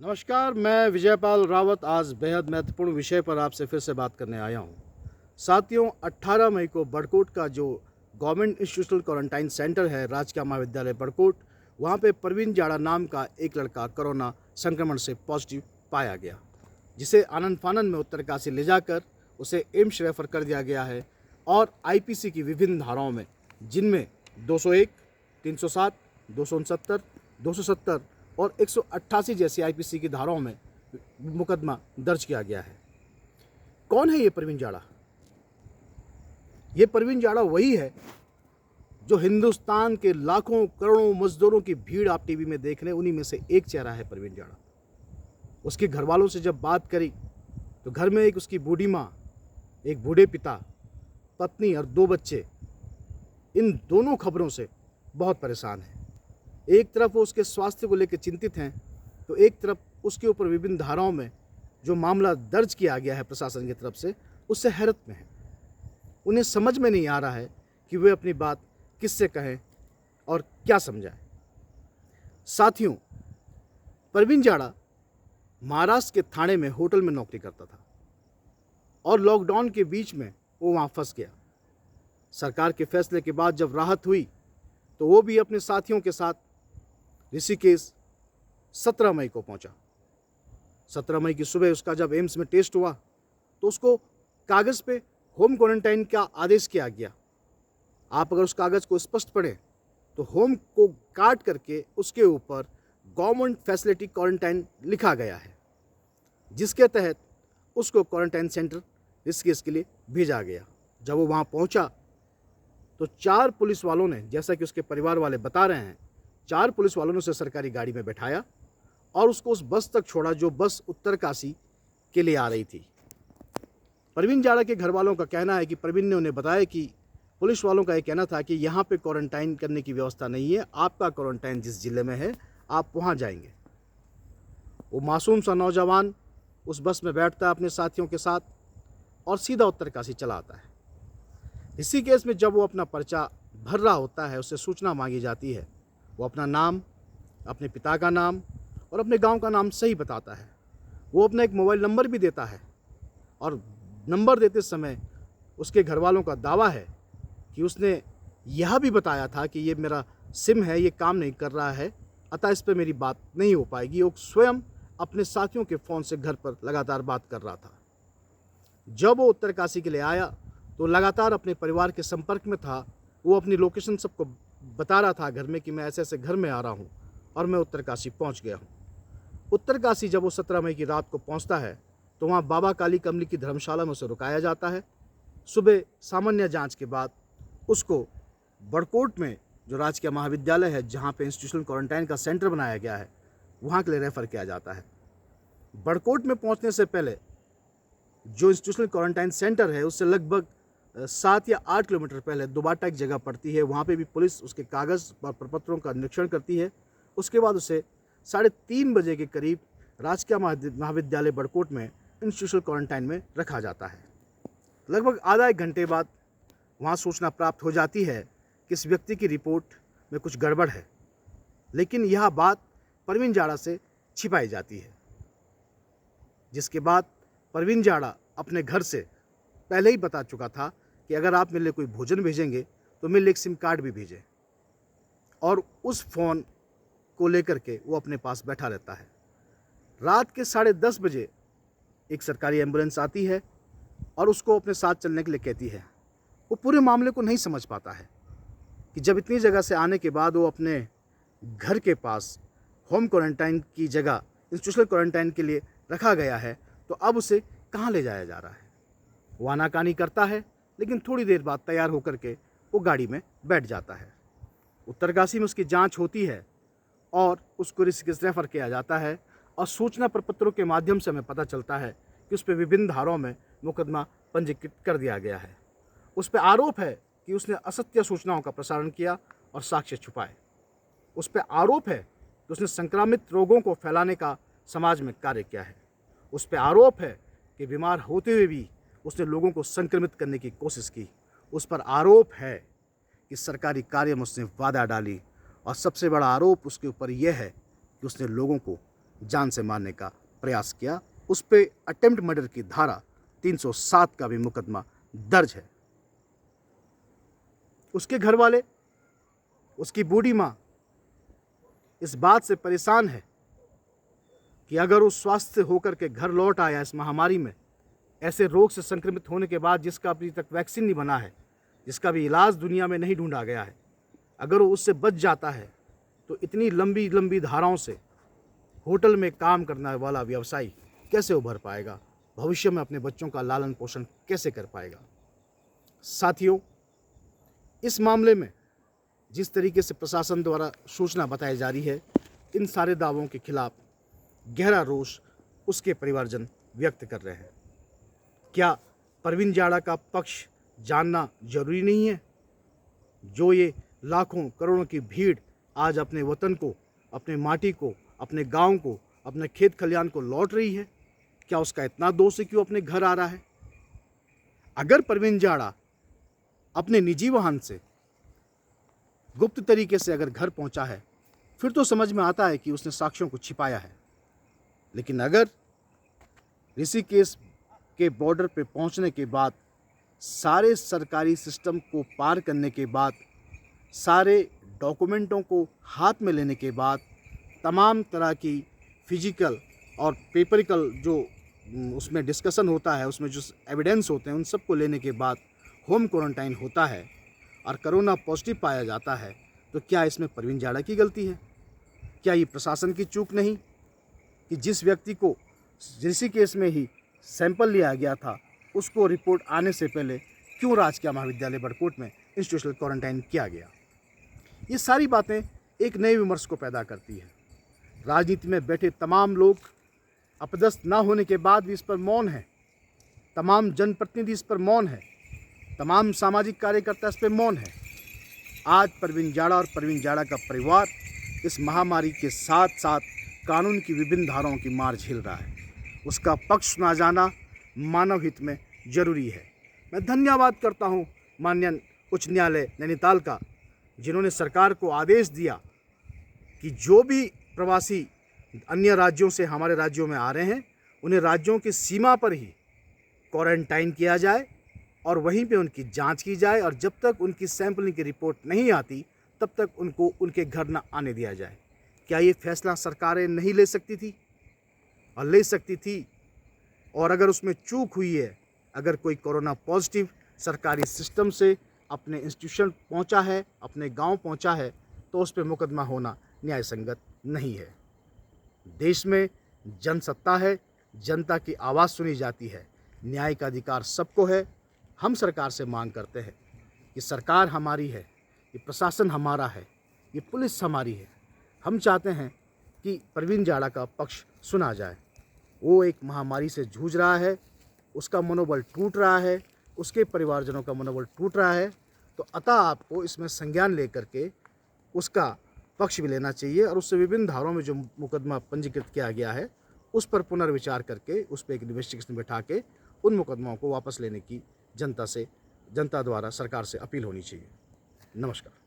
नमस्कार, मैं विजयपाल रावत आज बेहद महत्वपूर्ण विषय पर आपसे फिर से बात करने आया हूँ। साथियों, 18 मई को बड़कोट का जो गवर्नमेंट इंस्टीट्यूशनल क्वारंटाइन सेंटर है राजकीय महाविद्यालय बड़कोट, वहाँ पे प्रवीण जाड़ा नाम का एक लड़का कोरोना संक्रमण से पॉजिटिव पाया गया, जिसे आनंद फानन में उत्तरकाशी ले जाकर उसे एम्स रेफर कर दिया गया है। और आईपीसी की विभिन्न धाराओं में, जिनमें 201, 307, 269, 270 और 188 जैसी आईपीसी की धाराओं में मुकदमा दर्ज किया गया है। कौन है ये प्रवीण जाड़ा? ये प्रवीण जाड़ा वही है जो हिंदुस्तान के लाखों करोड़ों मजदूरों की भीड़ आप टीवी में देख रहे हैं, उन्हीं में से एक चेहरा है प्रवीण जाड़ा। उसके घर वालों से जब बात करी तो घर में एक उसकी बूढ़ी माँ, एक बूढ़े पिता, पत्नी और 2 बच्चे, इन दोनों खबरों से बहुत परेशान हैं। एक तरफ वो उसके स्वास्थ्य को लेकर चिंतित हैं, तो एक तरफ उसके ऊपर विभिन्न धाराओं में जो मामला दर्ज किया गया है प्रशासन की तरफ से, उससे हैरत में है। उन्हें समझ में नहीं आ रहा है कि वे अपनी बात किससे कहें और क्या समझाएं। साथियों, प्रवीण जाड़ा महाराष्ट्र के थाने में होटल में नौकरी करता था और लॉकडाउन के बीच में वो वहाँ फंस गया। सरकार के फैसले के बाद जब राहत हुई तो वो भी अपने साथियों के साथ ऋषिकेश 17 मई को पहुंचा। 17 मई की सुबह उसका जब एम्स में टेस्ट हुआ तो उसको कागज़ पे होम क्वारंटाइन का आदेश किया गया। आप अगर उस कागज़ को स्पष्ट पढ़ें तो होम को काट करके उसके ऊपर गवर्नमेंट फैसिलिटी क्वारंटाइन लिखा गया है, जिसके तहत उसको क्वारंटाइन सेंटर ऋषिकेश के लिए भेजा गया। जब वो वहाँ पहुँचा तो 4 पुलिस वालों ने, जैसा कि उसके परिवार वाले बता रहे हैं, 4 पुलिस वालों ने उसे सरकारी गाड़ी में बैठाया और उसको उस बस तक छोड़ा जो बस उत्तरकाशी के लिए आ रही थी। प्रवीण जाड़ा के घर वालों का कहना है कि प्रवीण ने उन्हें बताया कि पुलिस वालों का ये कहना था कि यहाँ पे क्वारंटाइन करने की व्यवस्था नहीं है, आपका क्वारंटाइन जिस ज़िले में है आप वहाँ जाएंगे। वो मासूम सा नौजवान उस बस में बैठता है अपने साथियों के साथ और सीधा उत्तरकाशी चला आता है। ऋषिकेश में जब वो अपना पर्चा भर रहा होता है, उससे सूचना मांगी जाती है। वो अपना नाम, अपने पिता का नाम और अपने गांव का नाम सही बताता है। वो अपना एक मोबाइल नंबर भी देता है और नंबर देते समय उसके घर वालों का दावा है कि उसने यह भी बताया था कि ये मेरा सिम है, ये काम नहीं कर रहा है, अतः इस पर मेरी बात नहीं हो पाएगी। वो स्वयं अपने साथियों के फ़ोन से घर पर लगातार बात कर रहा था। जब वो उत्तरकाशी के लिए आया तो लगातार अपने परिवार के संपर्क में था। वो अपनी लोकेशन सबको बता रहा था घर में कि मैं ऐसे ऐसे घर में आ रहा हूँ और मैं उत्तरकाशी पहुँच गया हूँ। उत्तरकाशी जब वो 17 मई की रात को पहुँचता है तो वहाँ बाबा काली कमली की धर्मशाला में उसे रुकाया जाता है। सुबह सामान्य जांच के बाद उसको बड़कोट में जो राजकीय महाविद्यालय है, जहाँ पे इंस्टीट्यूशनल क्वारंटाइन का सेंटर बनाया गया है, वहाँ के लिए रेफ़र किया जाता है। बड़कोट में पहुँचने से पहले जो इंस्टीट्यूशनल क्वारंटाइन सेंटर है उससे लगभग 7 या 8 किलोमीटर पहले दोबाटा एक जगह पड़ती है। वहाँ पे भी पुलिस उसके कागज़ और प्रपत्रों का निरीक्षण करती है। उसके बाद उसे 3:30 बजे के करीब राजकीय महाविद्यालय बड़कोट में इंस्टीट्यूशनल क्वारंटाइन में रखा जाता है। लगभग आधा 1 घंटे बाद वहाँ सूचना प्राप्त हो जाती है कि इस व्यक्ति की रिपोर्ट में कुछ गड़बड़ है, लेकिन यह बात प्रवीण जाड़ा से छिपाई जाती है। जिसके बाद प्रवीण जाड़ा अपने घर से पहले ही बता चुका था कि अगर आप मेरे लिए कोई भोजन भेजेंगे तो मेरे लिए एक सिम कार्ड भी भेजें, और उस फ़ोन को लेकर के वो अपने पास बैठा रहता है। रात के 10:30 बजे एक सरकारी एम्बुलेंस आती है और उसको अपने साथ चलने के लिए कहती है। वो पूरे मामले को नहीं समझ पाता है कि जब इतनी जगह से आने के बाद वो अपने घर के पास होम क्वारंटाइन की जगह इंस्टीट्यूशनल क्वारंटाइन के लिए रखा गया है, तो अब उसे कहाँ ले जाया जा रहा है। वो आनाकानी करता है, लेकिन थोड़ी देर बाद तैयार होकर के वो गाड़ी में बैठ जाता है। उत्तरकाशी में उसकी जांच होती है और उसको ऋषिकेश रेफर किया जाता है, और सूचना प्रपत्रों के माध्यम से हमें पता चलता है कि उस पर विभिन्न धाराओं में मुकदमा पंजीकृत कर दिया गया है। उस पर आरोप है कि उसने असत्य सूचनाओं का प्रसारण किया और साक्ष्य छुपाए। उस पर आरोप है कि उसने संक्रामित रोगों को फैलाने का समाज में कार्य किया है। उस पर आरोप है कि बीमार होते हुए भी उसने लोगों को संक्रमित करने की कोशिश की। उस पर आरोप है कि सरकारी कार्य में उसने वादा डाली, और सबसे बड़ा आरोप उसके ऊपर यह है कि उसने लोगों को जान से मारने का प्रयास किया। उस पे अटेम्प्ट मर्डर की धारा 307 का भी मुकदमा दर्ज है। उसके घर वाले, उसकी बूढ़ी माँ इस बात से परेशान है कि अगर वो स्वस्थ होकर के घर लौट आया इस महामारी में, ऐसे रोग से संक्रमित होने के बाद जिसका अभी तक वैक्सीन नहीं बना है, जिसका भी इलाज दुनिया में नहीं ढूंढा गया है, अगर वो उससे बच जाता है तो इतनी लंबी लंबी धाराओं से होटल में काम करने वाला व्यवसायी कैसे उभर पाएगा, भविष्य में अपने बच्चों का लालन पोषण कैसे कर पाएगा। साथियों, इस मामले में जिस तरीके से प्रशासन द्वारा सूचना बताई जा रही है, इन सारे दावों के खिलाफ गहरा रोष उसके परिवारजन व्यक्त कर रहे हैं। क्या परवीन जाड़ा का पक्ष जानना जरूरी नहीं है? जो ये लाखों करोड़ों की भीड़ आज अपने वतन को, अपने माटी को, अपने गांव को, अपने खेत खलियान को लौट रही है, क्या उसका इतना दोष है कि वो अपने घर आ रहा है? अगर परवीन जाड़ा अपने निजी वाहन से गुप्त तरीके से अगर घर पहुंचा है, फिर तो समझ में आता है कि उसने साक्ष्यों को छिपाया है। लेकिन अगर ऋषिकेश के बॉर्डर पे पहुंचने के बाद, सारे सरकारी सिस्टम को पार करने के बाद, सारे डॉक्यूमेंटों को हाथ में लेने के बाद, तमाम तरह की फिजिकल और पेपरिकल जो उसमें डिस्कशन होता है, उसमें जो एविडेंस होते हैं, उन सब को लेने के बाद होम क्वारंटाइन होता है और कोरोना पॉजिटिव पाया जाता है, तो क्या इसमें परवीन जाड़ा की गलती है? क्या ये प्रशासन की चूक नहीं कि जिस व्यक्ति को ऋषिकेश में ही सैंपल लिया गया था, उसको रिपोर्ट आने से पहले क्यों राजकीय महाविद्यालय बड़कोट में इंस्टीट्यूशनल क्वारंटाइन किया गया? ये सारी बातें एक नए विमर्श को पैदा करती है। राजनीति में बैठे तमाम लोग अपदस्थ ना होने के बाद भी इस पर मौन है, तमाम जनप्रतिनिधि इस पर मौन है, तमाम सामाजिक कार्यकर्ता इस पर मौन है। आज परवीन जाड़ा और परवीन जाड़ा का परिवार इस महामारी के साथ साथ कानून की विभिन्न धाराओं की मार झेल रहा है। उसका पक्ष सुना जाना मानव हित में जरूरी है। मैं धन्यवाद करता हूँ माननीय उच्च न्यायालय नैनीताल का, जिन्होंने सरकार को आदेश दिया कि जो भी प्रवासी अन्य राज्यों से हमारे राज्यों में आ रहे हैं, उन्हें राज्यों की सीमा पर ही क्वारंटाइन किया जाए और वहीं पे उनकी जांच की जाए, और जब तक उनकी सैंपलिंग की रिपोर्ट नहीं आती तब तक उनको उनके घर न आने दिया जाए। क्या ये फैसला सरकारें नहीं ले सकती थी? और ले सकती थी। और अगर उसमें चूक हुई है, अगर कोई कोरोना पॉजिटिव सरकारी सिस्टम से अपने इंस्टीट्यूशन पहुंचा है, अपने गांव पहुंचा है, तो उस पर मुकदमा होना न्याय संगत नहीं है। देश में जनसत्ता है, जनता की आवाज़ सुनी जाती है, न्याय का अधिकार सबको है। हम सरकार से मांग करते हैं कि सरकार हमारी है, ये प्रशासन हमारा है, ये पुलिस हमारी है। हम चाहते हैं कि परवीन जाड़ा का पक्ष सुना जाए। वो एक महामारी से जूझ रहा है, उसका मनोबल टूट रहा है, उसके परिवारजनों का मनोबल टूट रहा है, तो अतः आपको इसमें संज्ञान लेकर के उसका पक्ष भी लेना चाहिए और उससे विभिन्न धाराओं में जो मुकदमा पंजीकृत किया गया है उस पर पुनर्विचार करके उस पर एक इन्वेस्टिगेशन बैठा के उन मुकदमाओं को वापस लेने की जनता द्वारा सरकार से अपील होनी चाहिए। नमस्कार।